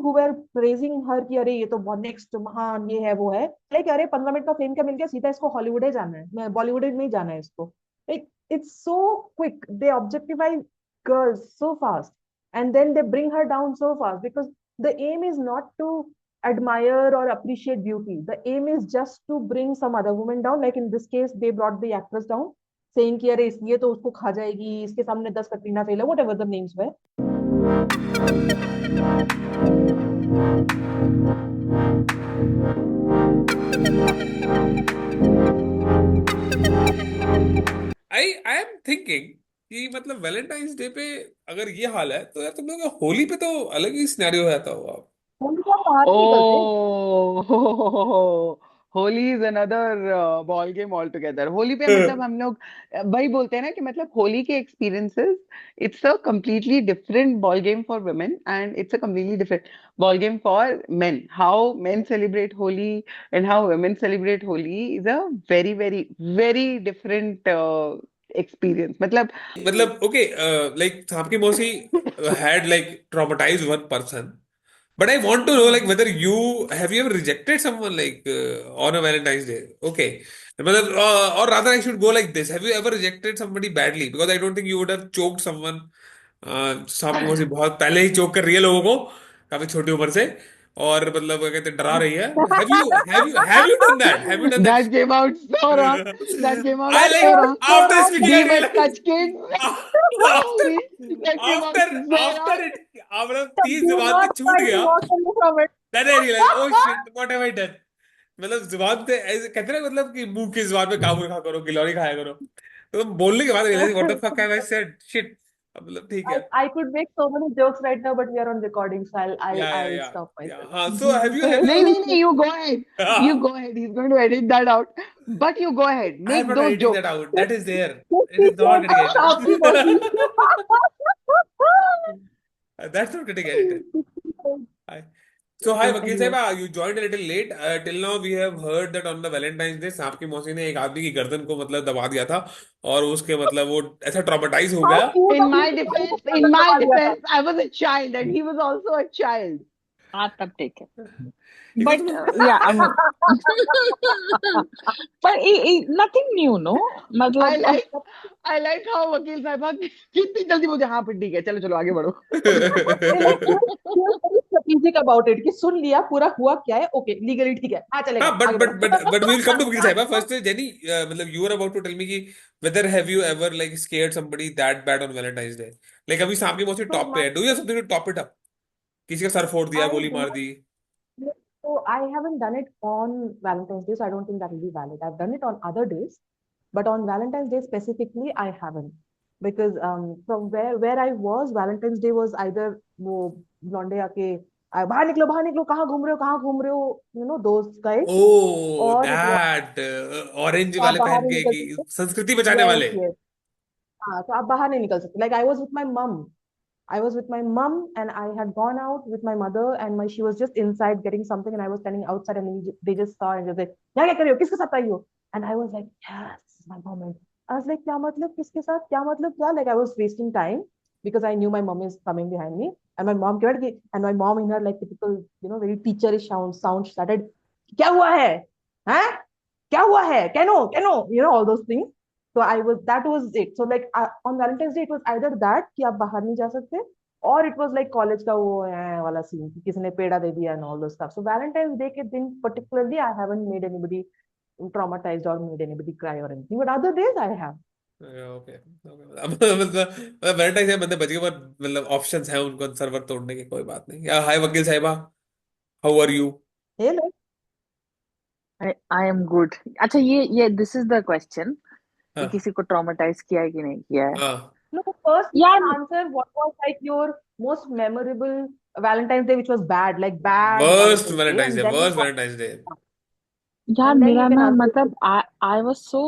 who were praising her कि अरे ये तो बहुत नेक्स्ट महान ये है वो है, लाइक अरे 15 मिनट का फेम क्या मिल गया, सीधा इसको हॉलीवुड ही जाना है, मैं बॉलीवुड नहीं जाना है इसको. Like it's so quick, they objectify girls so fast, and then they bring her down so fast because the aim is not to admire or appreciate beauty. The aim is just to bring some other woman down. Like in this case, they brought the actress down, saying कि अरे ये तो उसको खा जाएगी, इसके सामने 10 Katrina Kaif, whatever the names were. I am thinking कि मतलब वैलेंटाइंस डे पे अगर ये हाल है तो यार तुम लोग का होली पे तो अलग ही सिनेरियो रहता होगा. होली का बाहर निकलते. Oh Holi is another ball game all together. Holi पे मतलब हम लोग वही बोलते हैं ना कि मतलब होली के experiences, it's a completely different ball game for women and it's a completely different ball game for main. How main celebrate Holi and how women celebrate Holi is a very very very different experience. मतलब okay, like आपकी मौसी had like traumatized one person, but I want to know like whether you have you ever rejected someone like on a Valentine's Day. Okay, मतलब or rather I should go like this, have you ever rejected somebody badly? Because I don't think you would have choked someone. आपकी मौसी बहुत पहले ही चोक कर रही है लोगों को काफी छोटी उम्र से, और मतलब क्या कहते हैं, डरा रही है. Have you done that? Have you done that? That came out so wrong. That came out I so like wrong. after speaking I We were realized such kids. after That came out after so after wrong. it मतलब तीस Do जुबान पे not छूट try to गया. walk away from it. Then I realized, oh shit, what have I done? मतलब जुबान पे ऐसे कहते हैं ना, मतलब कि मुंह की जुबान पे काबू रखा करो, गिलोरी खाया करो. तो बोलने के बाद realise what the fuck have I said, shit. मतलब ठीक है. I could make so many jokes right now, but we are on recording, so या या I'll या stop या myself. हाँ. So have No, you no, no, you go ahead. You go ahead. He's going to edit that out. But you go ahead. I am Make not those editing that jokes. out. That is there. Just It keep is not going. getting आपकी मौसी. edited. That's not getting edited. Hi. So hi Vakil Anyway. साहब, you joined a little late. Till now we have heard that on the Valentine's Day सांप की मौसी ने एक आदमी की गर्दन को मतलब दबा दिया था, और उसके मतलब वो ऐसा ट्रॉमेटाइज हो How गया. cute In of you my to tell me defense, that in my दबा दिया था. defense, I was a child and he was also a child. हाँ तब ठीक है. एक तो But तुम yeah, but nothing new, no? I मतलब like, I like how वकील साहबा कितनी जल्दी मुझे हाँ फिर ठीक है चलो चलो आगे बढ़ो. They like very strategic about it कि सुन लिया पूरा हुआ क्या है, ओके लीगली ठीक है, हाँ हाँ, चलेगा बट आगे बट बढ़ो. But we will come to वकील साहब. फर्स्ट जेनी, मतलब you are about to tell me कि whether have you ever like scared somebody that bad on Valentine's Day? Like अभी सांप की मौसी So टॉप पे है, do you have something to top it up? किसी का सर फोड़ दिया, I गोली do मार not. The. So I haven't done it on Valentine's Day, so I don't think that will be valid. I've done it on other days, but on Valentine's Day specifically, I haven't, because from where I was, Valentine's Day was either वो लौंडे आके बाहर निकलो कहाँ घूम रहे हो, those guys, oh or it was that orange तो आप वाले बाहर पहन नहीं के निकल कि सकते. संस्कृति बचाने Yes, वाले. yes. हाँ तो आप बाहर नहीं निकल सकते. Like I was with my mom. I was with my mom and I had gone out with my mother and she was just inside getting something and I was standing outside and they just saw and just like, क्या कर रही हो, किसके साथ आई हो? And I was like, yes, this is my moment. I was like, क्या मतलब किसके साथ, क्या मतलब क्या? Like I was wasting time because I knew my mom is coming behind me and my mom came and my mom in her like typical, very teacherish sound started, क्या हुआ है? हाँ? क्या हुआ है? Keno, all those things. So that was it. So like on Valentine's Day, it was either that कि आप बाहर नहीं जा सकते, or it was like college का वो वाला scene कि किसी ने पेड़ा दे दिया and all those stuff. So Valentine's Day के दिन particularly, I haven't made anybody traumatized or made anybody cry or anything. But other days I have. Okay मतलब वैलेंटाइन डे बंदे बच गए, पर मतलब ऑप्शंस हैं उनको सर्वर तोड़ने के. कोई बात नहीं. या हाय वकील साहिबा, how are you? Hey, like, I am good. अच्छा ये this is the question कि हाँ किसी को ट्रॉमेटाइज किया है कि नहीं किया है. हाँ. no, first you यार can answer what was like your most memorable Valentine's Day, which was bad, like bad worst Valentine's Day, Valentine day, and then you worst can, Valentine day. यार and then you मेरा can ना answer मतलब it. I was so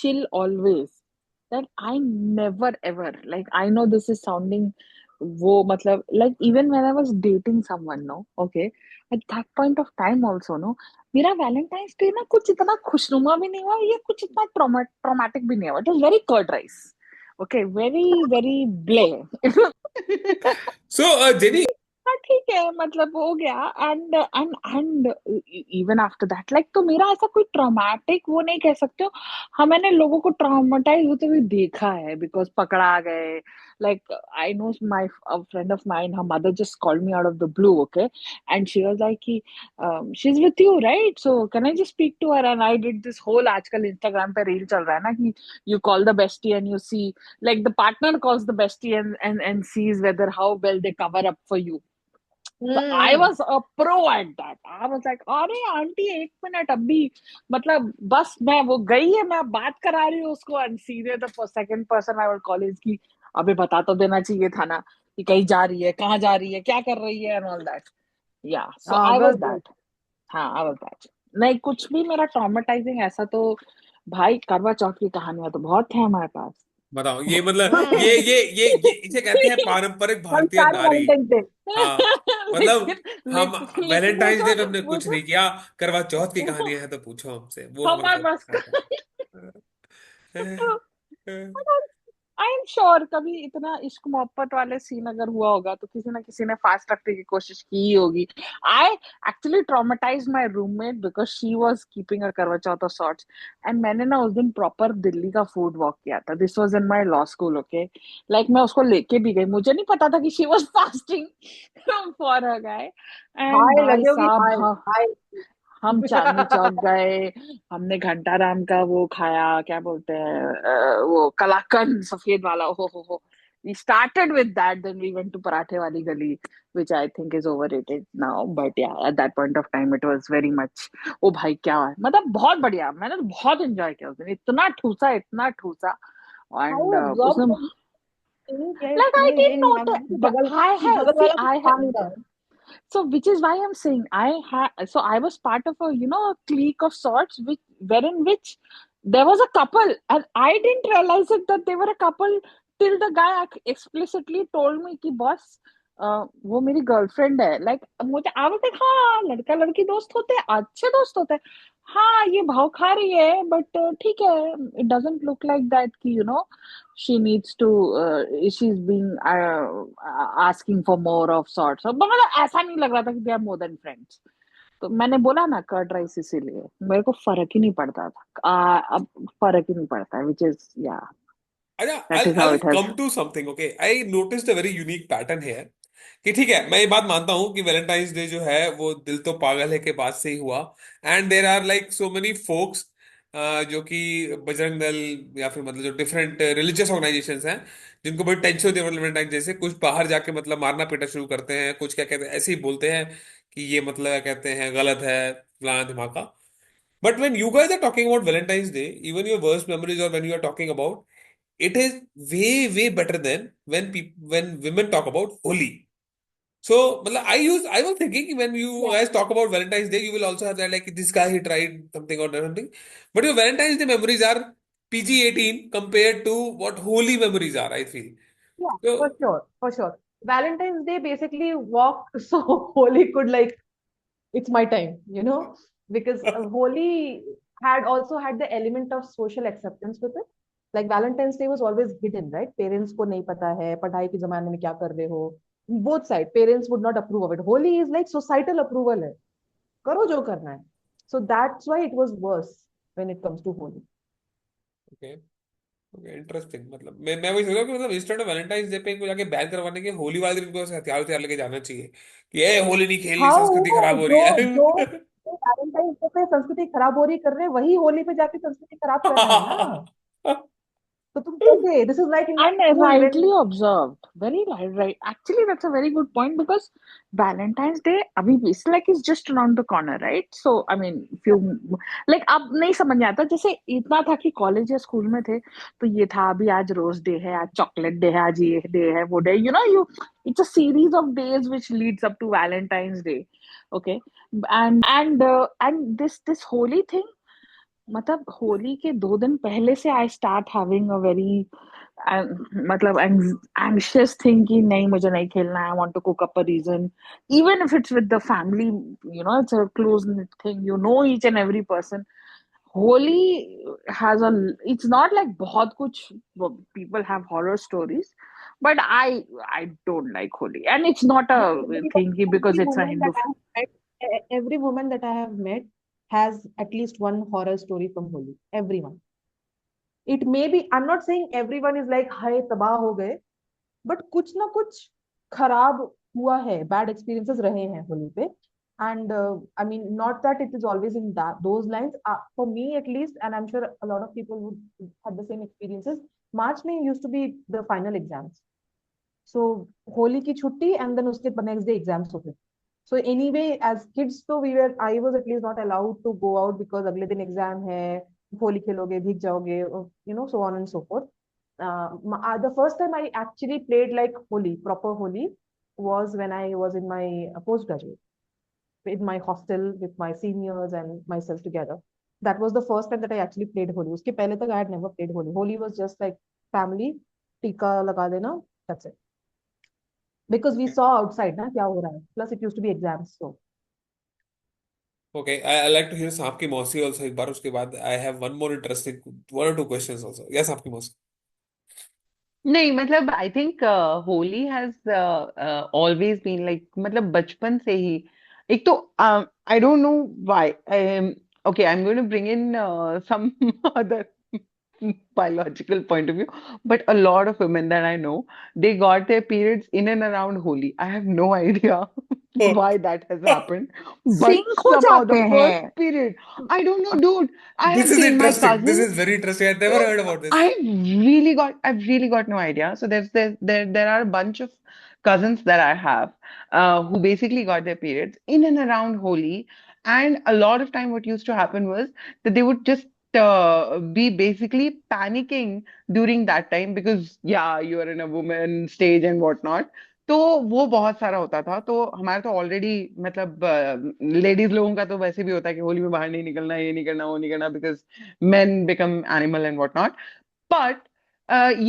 chill always that I never ever like I know this is sounding वो मतलब like even when I was dating someone no okay at that point of time also no मेरा Valentine's day ना कुछ इतना खुशनुमा भी नहीं हुआ ये कुछ इतना ट्रॉमेटिक भी नहीं हुआ. It was very curd rice. Okay, very very bleh. So Jenny, हाँ ठीक है, मतलब हो गया। And even after that, like, तो मेरा ऐसा कोई ट्रॉमेटिक वो नहीं कह सकते हो। हाँ, मैंने लोगों को ट्रॉमेटाइज होते हुए देखा है, बिकॉज पकड़ा गए। Like, I know my friend of mine, her mother just called me out of the blue, okay, and she was like कि she is with you right, so can I just speak to her, and I did this whole, आजकल Instagram पे reel चल रहा है ना कि you call the bestie and you see, like the partner calls the bestie and sees whether how well they cover up for you. So I Hmm. was a pro at that. I was like, अरे aunty एक minute अभी, मतलब बस मैं, वो गई है, मैं बात करा रही हूँ उसको, एंड सीधे the second person I will call is की, अबे बता तो देना चाहिए था ना कि कहीं जा रही है, कहाँ जा रही है, क्या कर रही है, एंड ऑल दैट। या सो आई वाज Well, दैट। हाँ, आई वाज दैट। नहीं, कुछ भी मेरा ट्रॉमेटाइजिंग ऐसा तो, भाई करवा चौथ की कहानियां तो बहुत है हमारे पास। बताओ, ये मतलब hmm. ये इसे कहते हैं पारंपरिक हम भारतीय सारे नारी। वैलेंटाइन डे हाँ, मतलब हम लेकिन वैलेंटाइंस डे पे हमने वो कुछ तो नहीं किया, करवा चौथ की वो तो कहानियां हैं तो पूछो हमसे, वो हमारे हमारे साथ पास करता है। आई एम श्योर कभी इतना इश्क मोहब्बत वाले सीन अगर हुआ होगा तो किसी ना किसी ने फास्ट रखने की कोशिश की ही होगी। I actually traumatise my roommate because she was keeping a करवा चौथ ऑफ सॉर्ट्स, एंड मैंने ना उस दिन प्रॉपर दिल्ली का फूड वॉक किया था। This was in my law school, okay. Like मैं उसको लेके भी गई, मुझे नहीं पता था कि she was fasting for her guy. And hi भाई लगे होगी, साहब, हाय हाय। हम चांदनी चौक गए, हमने घंटाराम का वो खाया, क्या बोलते हैं, वो कलाकंद सफेद वाला, हो। We started with that, then we went to Parathe Wali Gali, which I think is overrated now, but yeah, at that point of time it was very much, ओ भाई क्या है, मतलब बहुत बढ़िया, मैंने तो बहुत एंजॉय किया उस दिन, इतना ठूसा। एंड हाउ ऑब्जर्व उसने, क्या है like I इसमें, ये didn't नहीं know मालूम कि that बगल I कि have, बगल see वाला कुछ I खा have, नहीं रहा है। so which is why I'm saying I had, so I was part of a, a clique of sorts, which there was a couple, and I didn't realize it that they were a couple till the guy explicitly told me कि boss, वो मेरी girlfriend है। Like मुझे I was like, हाँ लड़का लड़की दोस्त होते हैं, अच्छे दोस्त होते हैं। हाँ ये भाव खा रही है, बट ठीक है, it doesn't look like that कि she needs to, she's being asking for more of sorts, but मतलब ऐसा नहीं लग रहा था कि they are more than friends। तो मैंने बोला ना कर्ड राइस, इसीलिए मेरे को फर्क ही नहीं पड़ता था। अब फर्क ही नहीं पड़ता है, which is yeah, अच्छा, that is how I'll it has। come to something, okay? I noticed a very unique pattern here, कि ठीक है, मैं ये बात मानता हूँ कि वैलेंटाइंस डे जो है वो दिल तो पागल है के बाद से ही हुआ। And there are like so many folks जो कि बजरंग दल या फिर मतलब जो डिफरेंट रिलीजियस ऑर्गेनाइजेशंस हैं, जिनको बड़ी टेंशन होती है वैलेंटाइन डे से, कुछ बाहर जाके मतलब मारना पीटा शुरू करते हैं, कुछ क्या कहते हैं ऐसे ही बोलते हैं कि ये मतलब क्या कहते हैं गलत है, फलाना धमाका। But when you guys are talking about Valentine's Day, even your worst memories or when you are talking about, it is way better than when women talk about Holi. So मतलब I was thinking कि when you Yeah. guys talk about Valentine's Day, you will also have that like this guy he tried something or something. But your Valentine's Day memories are PG-18 compared to what Holi memories are, I feel. Yeah, So for sure, for sure. Valentine's Day basically walked so Holi could like, it's my time, because Holi had also had the element of social acceptance with it. Like Valentine's Day was always hidden, right? Parents को नहीं पता है पढ़ाई के जमाने में क्या कर रहे हो. Both side parents would not approve of it. Holi is like societal approval है. करो जो करना है. So that's why it was worse when it comes to Holi. okay. Okay, interesting. मतलब मैं वही सोच रहा हूँ कि मतलब इंस्टेड ऑफ वैलेंटाइंस डे पे इनको जाके बैन करवाने के होली वाले दिन इनको हथियार हथियार लेके जाना चाहिए कि ये होली नहीं खेलनी, How संस्कृति खराब हो रही जो जो है। वैलेंटाइन डे पे संस्कृति खराब हो रही कर रहे हैं वही होली पे जाके संस्कृति खराब कर रहे हैं ना. तो तुम कैसे, this is like in And school rightly when. observed. Very right. Actually, that's a very good point because Valentine's Day, अभी it's like it's just around the corner, right? So, I mean, few like अब नहीं समझ में आता, जैसे इतना था कि कॉलेज या स्कूल में थे तो ये था, अभी आज रोज डे है, आज चॉकलेट डे है, आज ये डे है, वो day, you it's a series of days which leads up to Valentine's Day, okay? And this holy thing, मतलब होली के 2 दिन पहले से I start having a very, मतलब एंग्शियस थिंग कि नहीं मुझे नहीं खेलना है, I want to cook up a reason, even if it's with the family, it's a close thing, each and every person. Holi has a, it's not like बहुत कुछ, people have horror stories, But I don't like Holi, and it's not a thing because Every it's a woman that Hindu. I have met, every woman that I have met has at least one horror story from Holi. Everyone. It may be, I'm not saying everyone is like, हाय तबाह हो गए, but कुछ ना कुछ खराब हुआ है, bad experiences रहे हैं होली पे. And I mean, not that it is always in those lines. For me at least, and I'm sure a lot of people would have the same experiences. March May used to be the final exams. So Holi की छुट्टी and then उसके next day exams होते. So anyway, as kids, so I was at least not allowed to go out because अगले दिन exam है, होली खेलोगे, भीग जाओगे, so on and so forth. The first time I actually played like Holi, proper Holi, was when I was in my postgraduate, in my hostel with my seniors and myself together. That was the first time that I actually played Holi. उसके पहले तक I had never played Holi. Holi was just like family, टीका लगा देना, that's it. Because we saw outside ना क्या हो रहा है. Plus it used to be exams, so. Okay, I like to hear आपकी मौसी also एक बार उसके बाद I have one more interesting one or two questions also. Yes, आपकी मौसी. नहीं मतलब I think Holi has always been like मतलब बचपन से ही एक तो I don't know why okay I am going to bring in some other biological point of view, but a lot of women that I know, they got their periods in and around Holi. I have no idea why that has happened, but sync हो somehow the जाते first हैं. period, I don't know, dude. I This have is seen my interesting. This cousins. is very interesting. I never heard about this. I've really got no idea. So there are a bunch of cousins that I have who basically got their periods in and around Holi. And a lot of time what used to happen was that they would just be basically panicking during that time because yeah, you are in a woman stage and whatnot. तो वो बहुत सारा होता था तो हमारा तो already मतलब लेडीज लोगों का तो वैसे भी होता है कि होली में बाहर नहीं निकलना ये नहीं करना वो नहीं करना because men become animal and whatnot. But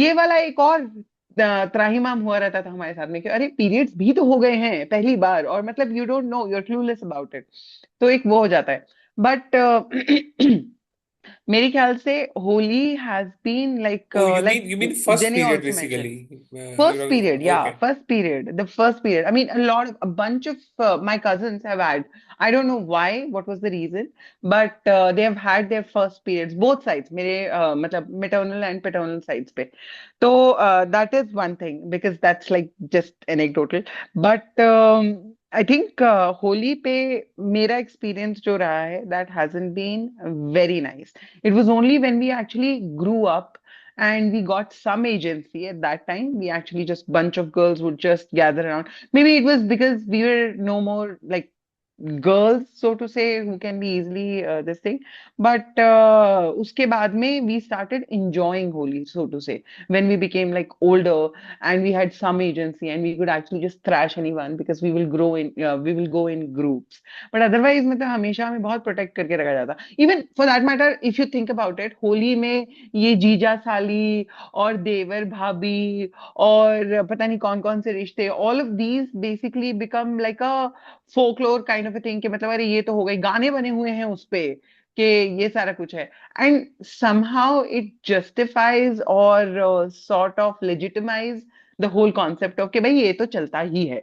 ये वाला एक और त्राहिमाम हुआ रहता था हमारे साथ में कि अरे पीरियड्स भी तो हो गए हैं पहली बार और मतलब you don't know you are clueless about it. तो एक वो हो जाता है बट मेरे ख्याल से Holi has been like Oh, like you mean first Jenny period also mentioned. basically. First period, yeah, Okay. first period, the first period. I mean, a bunch of my cousins have had. I don't know why, what was the reason, but they have had their first periods, both sides, मेरे मतलब maternal and paternal sides पे. So that is one thing because that's like just anecdotal. But I think Holi पे मेरा experience जो रहा है, that hasn't been very nice. It was only when we actually grew up and we got some agency at that time. We actually just bunch of girls would just gather around. Maybe it was because we were no more like girls, so to say, who can be easily this thing. But uske baad mein we started enjoying Holi, so to say, when we became like older and we had some agency and we could actually just thrash anyone because we will go in groups. But otherwise, मतलब हमेशा हमें बहुत protect करके रखा जाता. Even for that matter, if you think about it, Holi में ये जीजा साली और देवर भाभी और पता नहीं कौन कौन से रिश्ते all of these basically become like a folklore kind of a thing कि मतलब अरे ये तो हो गई गाने बने हुए हैं उस पे कि ये सारा कुछ है and somehow it justifies or sort of legitimize the whole concept of कि भाई ये तो चलता ही है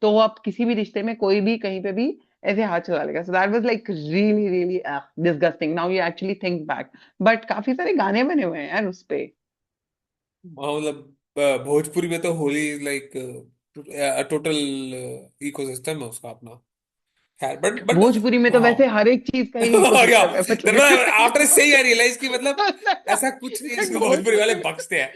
तो अब किसी भी रिश्ते में कोई भी कहीं पे भी ऐसे हाथ चला लेगा so that was like really disgusting now you actually think back but काफी सारे गाने बने हुए हैं यार उस पे हाँ मतलब भोजपुरी में तो Holi is like total ecosystem है उसका अपना. खैर बट भोजपुरी में तो हाँ. वैसे हर एक चीज का ही Yeah, इकोसिस्टम है then मतलब after saying I realized कि मतलब ऐसा कुछ नहीं है जिसको भोजपुरी वाले बकते हैं.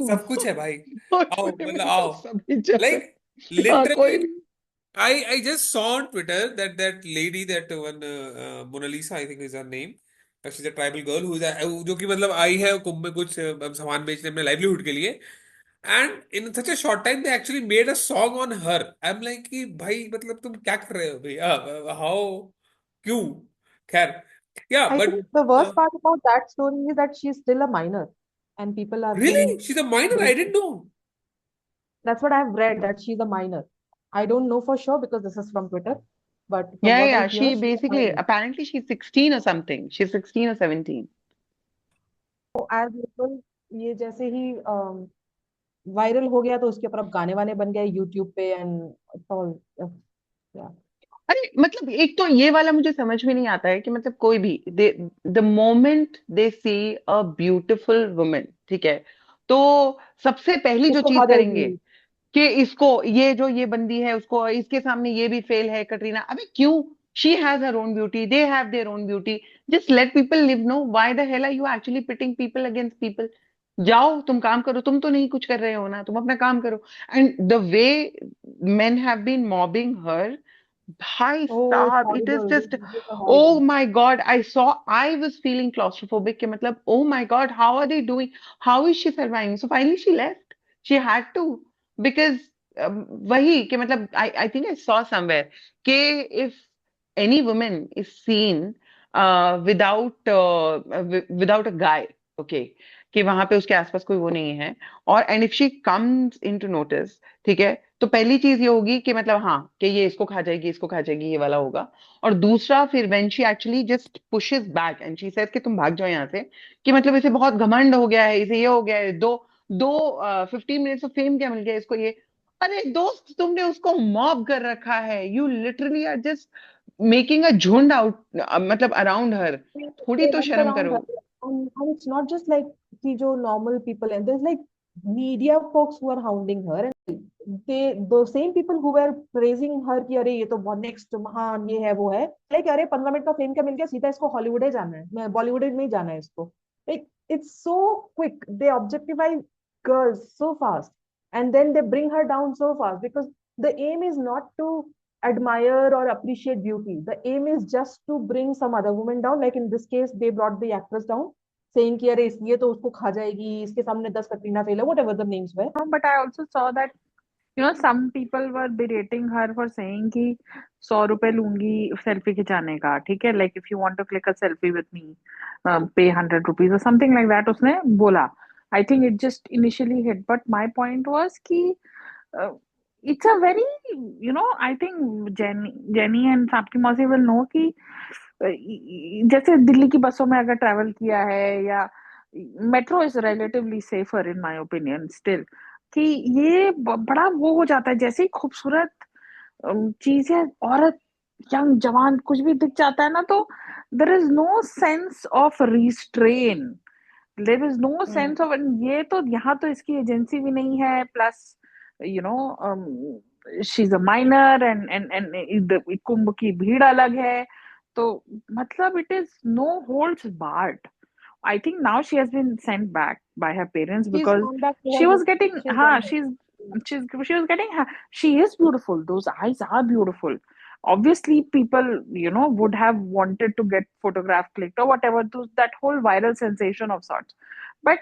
सब कुछ है भाई. आओ भोजपुरी में मतलब तो आओ. सभी जगह Like हाँ literally कोई नहीं I just saw on Twitter that lady that one Mona Lisa I think is her name. She's a tribal girl who is जो कि मतलब आई है कुंभ में कुछ सामान बेचने अपने लाइवलीहुड के लिए. And in such a short time, they actually made a song on her. I'm like कि भाई मतलब तुम क्या कर रहे हो भैया? How? क्यों? खैर. Yeah, I but think the worst part about that story is that she's still a minor, and people have really, been she's a minor. I doing. didn't know. That's what I've read, that she's a minor. I don't know for sure because this is from Twitter, but from yeah what I yeah hear, she she's a basically minor. apparently she's 16 or something she's 16 or 17 So as usual, ये जैसे ही viral हो गया तो उसके ऊपर अब गाने वाने बन गए यूट्यूब पे एंड ऑल। अरे मतलब एक तो ये वाला मुझे समझ में नहीं आता है कि मतलब कोई भी they the moment they see a beautiful woman, ठीक है, तो सबसे पहली जो इसको खा चीज जाएगी। करेंगे कि इसको, ये जो ये बंदी है उसको इसके सामने ये भी फेल है कटरीना, अबे क्यों? She has her own beauty, they have their own beauty, just let people live. No, why the hell are you actually pitting people against people? जाओ तुम काम करो, तुम तो नहीं कुछ कर रहे हो ना, तुम अपना काम करो। And the way men have been mobbing her, भाई Oh, it's साहब, it is horrible. These just, videos are oh horrible. my god, I was feeling claustrophobic कि मतलब oh my god, how are they doing, how is she surviving? So finally she left, she had to, because वही कि मतलब I think I saw somewhere कि if any woman is seen without a guy, okay, कि वहां पे उसके आसपास कोई वो नहीं है, और and if she comes in to notice, ठीक है, तो पहली चीज ये होगी कि मतलब हाँ कि ये इसको खा जाएगी, इसको खा जाएगी, ये वाला होगा। और दूसरा फिर when she actually just pushes back and she says कि तुम भाग जाओ यहाँ से, कि मतलब इसे बहुत घमंड हो गया है, इसे ये हो गया है, दो दो 15 मिनट्स ऑफ फेम क्या मिल गया इसको, ये, अरे दोस्त तुमने उसको मॉब कर रखा है, you literally are just making a झुंड आउट, मतलब अराउंड हर, थोड़ी They तो went शर्म around करो। her, and it's not just like the जो normal people, and there's like media folks who are hounding her, and the same people who were praising her कि अरे ये तो बहुत नेक्स्ट महान ये है वो है, लाइक अरे 15 मिनट का फेम क्या मिल गया, सीधा इसको हॉलीवुड ही जाना है, मैं बॉलीवुड में ही जाना है इसको। Like it's so quick, they objectify girls so fast and then they bring her down so fast because the aim is not to admire or appreciate beauty. The aim is just to bring some other woman down. Like in this case, they brought the actress down, saying कि अरे ये तो उसको खा जाएगी, इसके सामने 10 Katrina fail है, whatever the names were. No, but I also saw that some people were berating her for saying कि 100 रुपए लूंगी सेल्फी खिंचाने का, ठीक है, like if you want to click a selfie with me, pay 100 rupees or something like that उसने बोला. I think it just initially hit, but my point was कि uh, it's a very, I think Jenny and Sapki Mausi will know कि जैसे दिल्ली की बसों में अगर travel किया है, या metro is relatively safer in my opinion still, कि ये बड़ा वो हो जाता है जैसे ही खूबसूरत चीज है, औरत, यंग जवान कुछ भी दिख जाता है ना, तो there is no sense of restraint, there is no Hmm. Sense of, ये तो यहाँ तो इसकी एजेंसी भी नहीं है, plus you know she is a minor, and Kumbh की भीड़ अलग है, तो मतलब it is no holds barred. I think now she has been sent back by her parents She's because gone back to she her. was getting, She's gone back. she was getting, she is beautiful, those eyes are beautiful. Obviously people, would have wanted to get photograph clicked or whatever, to that whole viral sensation of sorts, but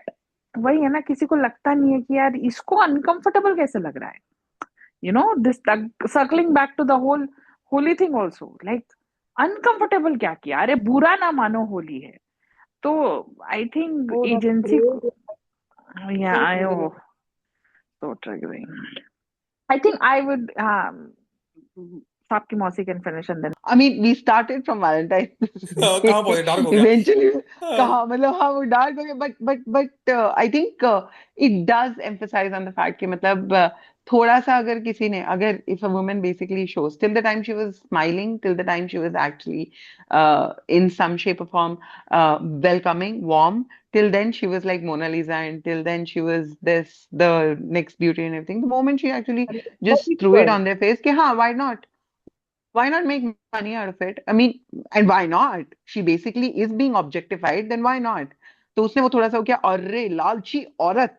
वही है ना, किसी को लगता नहीं है कि यार इसको अनकंफर्टेबल कैसे लग रहा है, this circling back to the whole Holi thing also, like uncomfortable क्या किया, अरे बुरा ना मानो होली है, तो I think Oh, that's agency great. को, या So I, triggering. so triggering. I think I would, आपकी मौसी can finish and then I mean, we started from Valentine's कहाँ पहुंचे, Day. डार्क हो गया। Eventually, हाँ, कहाँ मतलब हाँ वो डार्क हो गया, but I think it does emphasize on the fact कि मतलब थोड़ा सा अगर किसी ने, अगर if a woman basically shows till the time she was smiling, till the time she was actually in some shape or form welcoming, warm, till then she was like Mona Lisa, and till then she was the next beauty and everything. The moment she actually But just it's threw it good. on their face कि हाँ, why not? Why not make money out of it? I mean, and why not? She basically is being objectified, then why not? तो उसने वो थोड़ा सा हो गया, अरे लालची औरत,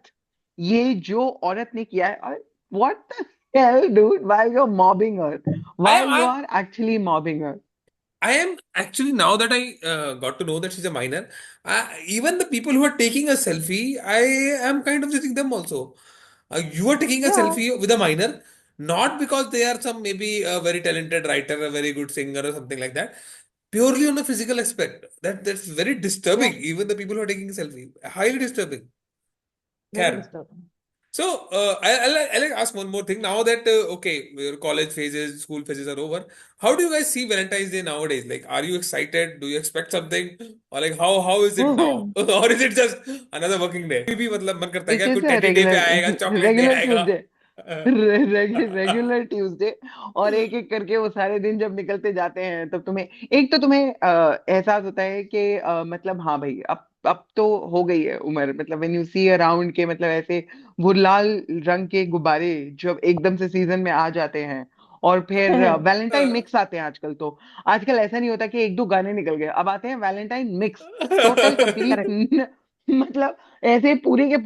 ये जो औरत ने किया है, और what the hell, dude? Why you're mobbing her? I Why am you I are actually mobbing her? I am actually, now that I got to know that she's a minor, even the people who are taking a selfie, I am kind of judging them also. You are taking a Yeah. selfie with a minor, not because they are some maybe a very talented writer, a very good singer, or something like that. Purely on the physical aspect. That's very Yeah. disturbing. Even the people who are taking a selfie, highly disturbing. Very Karen. disturbing. So, I'll ask one more thing. Now that, okay, your college phases, school phases are over, how do you guys see Valentine's Day nowadays? Like, are you excited? Do you expect something? Or like, how is it now? Or is it just another working day? अभी भी मतलब मन करता है It's क्या just कोई a teddy day पे आएगा, चॉकलेट डे regular आएगा? Tuesday. Regular Tuesday. और एक एक करके वो सारे दिन जब निकलते जाते हैं तब तुम्हें एहसास होता है कि मतलब हाँ भाई अब तो हो गई है उम्र. मतलब व्हेन यू सी अराउंड के मतलब ऐसे वो लाल रंग के गुब्बारे जब एकदम से सीजन में आ जाते हैं. और फिर वैलेंटाइन मिक्स आते हैं आजकल. तो आजकल ऐसा नहीं होता कि एक दो गाने निकल गए, अब आते हैं वैलेंटाइन मिक्स. टोटल कंप्लीट मतलब ऐसे पूरे के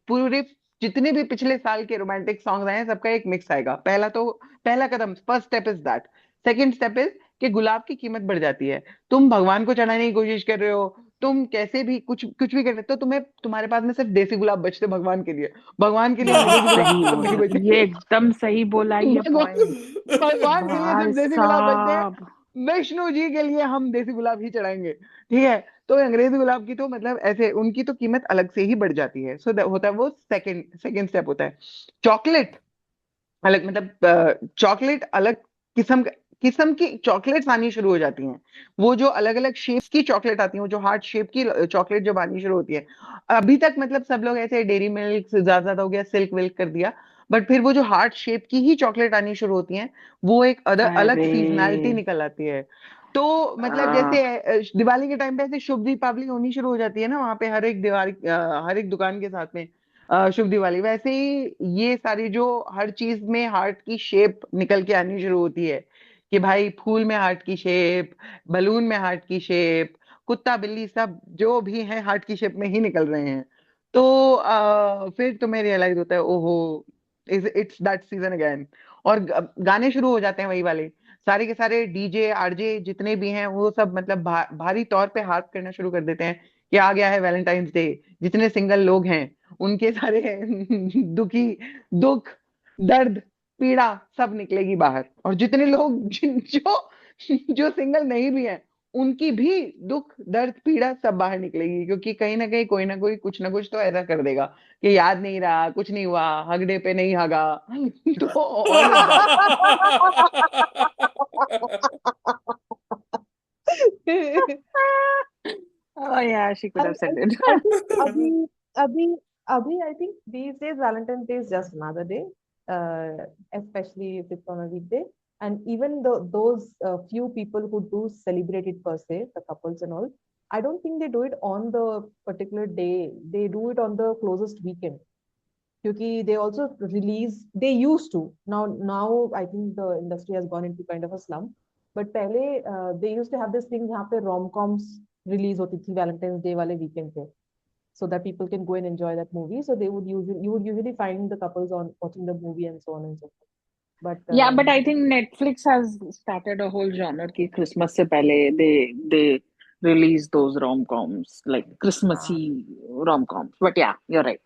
पूरे जितने भी पिछले साल के रोमांटिक सॉन्ग्स आए हैं सबका एक मिक्स आएगा. पहला कदम, first step is that. Second step is कि गुलाब की कीमत बढ़ जाती है. तुम भगवान को चढ़ाने की कोशिश कर रहे हो, तुम कैसे भी कुछ कुछ भी कर रहे हो, तो तुम्हारे पास में सिर्फ देसी गुलाब बचते भगवान के लिए. भगवान के लिए अंग्रेजी गुलाब सही तो नहीं बोला, बचे. ये एकदम सही बोला ये भगवान पॉइंट. भगवान के लिए भाई सिर्फ देसी गुलाब बचते हैं. साहब. वैष्णो जी के लिए हम देसी गुलाब ही चढ़ाएंगे. ठीक है. तो अंग्रेजी गुलाब की तो मतलब ऐसे उनकी तो कीमत अलग से ही बढ़ जाती है. सो होता है वो सेकंड स्टेप होता है. चॉकलेट अलग, मतलब चॉकलेट अलग किस्म किस्म की चॉकलेट्स आनी शुरू हो जाती हैं. वो जो अलग अलग शेप्स की चॉकलेट आती हैं, वो जो हार्ट शेप की चॉकलेट जब आनी शुरू होती है. अभी तक मतलब सब लोग ऐसे डेयरी मिल्क ज्यादा हो गया, सिल्क विल्क कर दिया. बट फिर वो जो हार्ट शेप की ही चॉकलेट आनी शुरू होती हैं, वो एक अलग अरे सीजनैलिटी निकल आती है. तो मतलब आ, जैसे दिवाली के टाइम पे ऐसे शुभ दीपावली होनी शुरू हो जाती है ना वहां पे, हर एक दुकान के साथ में शुभ दिवाली. वैसे ही ये सारी जो हर चीज में हार्ट की शेप निकल के आनी शुरू होती है. कि भाई फूल में हार्ट की शेप, बलून में हार्ट की शेप, कुत्ता बिल्ली सब जो भी है हार्ट की शेप में ही निकल रहे हैं. तो फिर तुम्हें रियलाइज होता है, ओहो इट्स दैट सीजन अगेन. और गाने शुरू हो जाते हैं वही वाले. सारे के सारे डीजे आरजे जितने भी हैं वो सब मतलब भारी तौर पे हार्प करना शुरू कर देते हैं कि आ गया है वैलेंटाइंस डे. जितने सिंगल लोग हैं उनके सारे दुखी दुख दर्द पीड़ा सब निकलेगी बाहर. और जितने लोग जो जो सिंगल नहीं भी हैं उनकी भी दुख दर्द पीड़ा सब बाहर निकलेगी. क्योंकि कहीं ना कहीं कोई ना कोई कुछ ना कुछ तो ऐसा कर देगा कि याद नहीं रहा, कुछ नहीं हुआ, हग डे पे नहीं हगा. तो all of that. oh yeah, she could have said it. I think I think these days Valentine's Day is just another day, especially if it's on a weekday. And even those few people who do celebrate it per se, the couples and all, I don't think they do it on the particular day. They do it on the closest weekend. Because they also release, they used to. Now I think the industry has gone into kind of a slump. But pehle, they used to have this thing जहाँ पे rom-coms release होती थी Valentine's Day वाले weekend पे, so that people can go and enjoy that movie. So you would usually find the couples on watching the movie and so on and so forth. But Yeah, but I think Netflix has started a whole genre कि Christmas से पहले they release those rom-coms, like Christmassy rom-coms. But yeah, you're right.